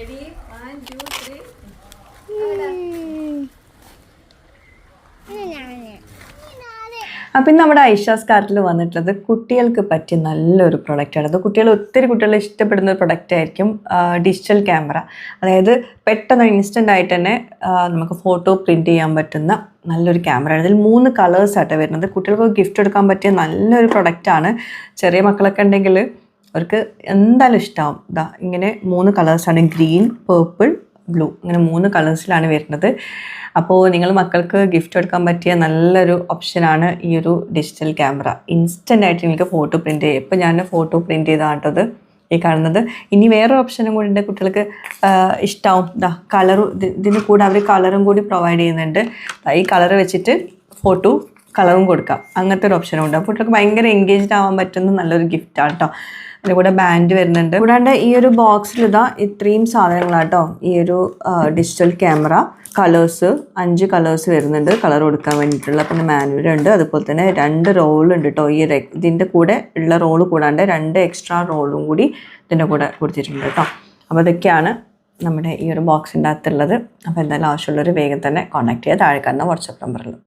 Ready? 1, 2, 3. അപ്പം ഇന്ന് നമ്മുടെ ഐഷാസ് കാർട്ടിൽ വന്നിട്ടുള്ളത് കുട്ടികൾക്ക് പറ്റിയ നല്ലൊരു പ്രൊഡക്റ്റാണ്. അത് ഒത്തിരി കുട്ടികൾ ഇഷ്ടപ്പെടുന്ന ഒരു പ്രൊഡക്റ്റ് ആയിരിക്കും. ഡിജിറ്റൽ ക്യാമറ, അതായത് പെട്ടെന്ന് ഇൻസ്റ്റൻ്റ് ആയിട്ട് തന്നെ നമുക്ക് ഫോട്ടോ പ്രിൻറ്റ് ചെയ്യാൻ പറ്റുന്ന നല്ലൊരു ക്യാമറയാണ്. ഇതിൽ 3 കളേഴ്സായിട്ട് വരുന്നത്. കുട്ടികൾക്ക് ഗിഫ്റ്റ് എടുക്കാൻ പറ്റിയ നല്ലൊരു പ്രൊഡക്റ്റാണ്. ചെറിയ മക്കളൊക്കെ ഉണ്ടെങ്കിൽ അവർക്ക് എന്തായാലും ഇഷ്ടമാവും. ഇതാ ഇങ്ങനെ 3 കളേഴ്സാണ്, ഗ്രീൻ, പേർപ്പിൾ, ബ്ലൂ, ഇങ്ങനെ 3 കളേഴ്സിലാണ് വരുന്നത്. അപ്പോൾ നിങ്ങൾ മക്കൾക്ക് ഗിഫ്റ്റ് എടുക്കാൻ പറ്റിയ നല്ലൊരു ഓപ്ഷനാണ് ഈ ഒരു ഡിജിറ്റൽ ക്യാമറ. ഇൻസ്റ്റൻ്റ് ആയിട്ട് നിങ്ങൾക്ക് ഫോട്ടോ പ്രിൻറ്റ് ചെയ്യും. ഇപ്പോൾ ഞാൻ ഫോട്ടോ പ്രിൻറ്റ് ചെയ്താട്ടത് ഈ കാണുന്നത്. ഇനി വേറെ ഓപ്ഷനും കൂടി ഉണ്ട്, കുട്ടികൾക്ക് ഇഷ്ടമാവും. കളറും ഇതിന് കൂടെ അവർ കളറും കൂടി പ്രൊവൈഡ് ചെയ്യുന്നുണ്ട്. ഈ കളർ വെച്ചിട്ട് ഫോട്ടോ കളറും കൊടുക്കാം, അങ്ങനത്തെ ഒരു ഓപ്ഷനും ഉണ്ട്. അപ്പോൾ കുട്ടികൾക്ക് ഭയങ്കര എൻഗേജ്ഡ് ആവാൻ പറ്റുന്ന നല്ലൊരു ഗിഫ്റ്റാണ് കേട്ടോ. അതിൻ്റെ കൂടെ ബാൻഡ് വരുന്നുണ്ട്. കൂടാണ്ട് ഈ ഒരു ബോക്സിൽ ഇത്രയും സാധനങ്ങളാട്ടോ. ഈ ഒരു ഡിജിറ്റൽ ക്യാമറ, കളേഴ്സ് 5 കളേഴ്സ് വരുന്നുണ്ട് കളർ കൊടുക്കാൻ വേണ്ടിയിട്ടുള്ള. പിന്നെ മാനുവൽ ഉണ്ട്, അതുപോലെ തന്നെ 2 റോളുണ്ട് കേട്ടോ. ഇതിൻ്റെ കൂടെ ഉള്ള റോള് കൂടാണ്ട് 2 എക്സ്ട്രാ റോളും കൂടി ഇതിൻ്റെ കൂടെ കൊടുത്തിട്ടുണ്ട് കേട്ടോ. അപ്പോൾ ഇതൊക്കെയാണ് നമ്മുടെ ഈ ഒരു ബോക്സിൻ്റെ അകത്തുള്ളത്. അപ്പോൾ എന്തായാലും ആവശ്യമുള്ളവർ വേഗം തന്നെ കോൺടാക്ട് ചെയ്യുക താഴെ കാണുന്ന വാട്സപ്പ് നമ്പറിൽ.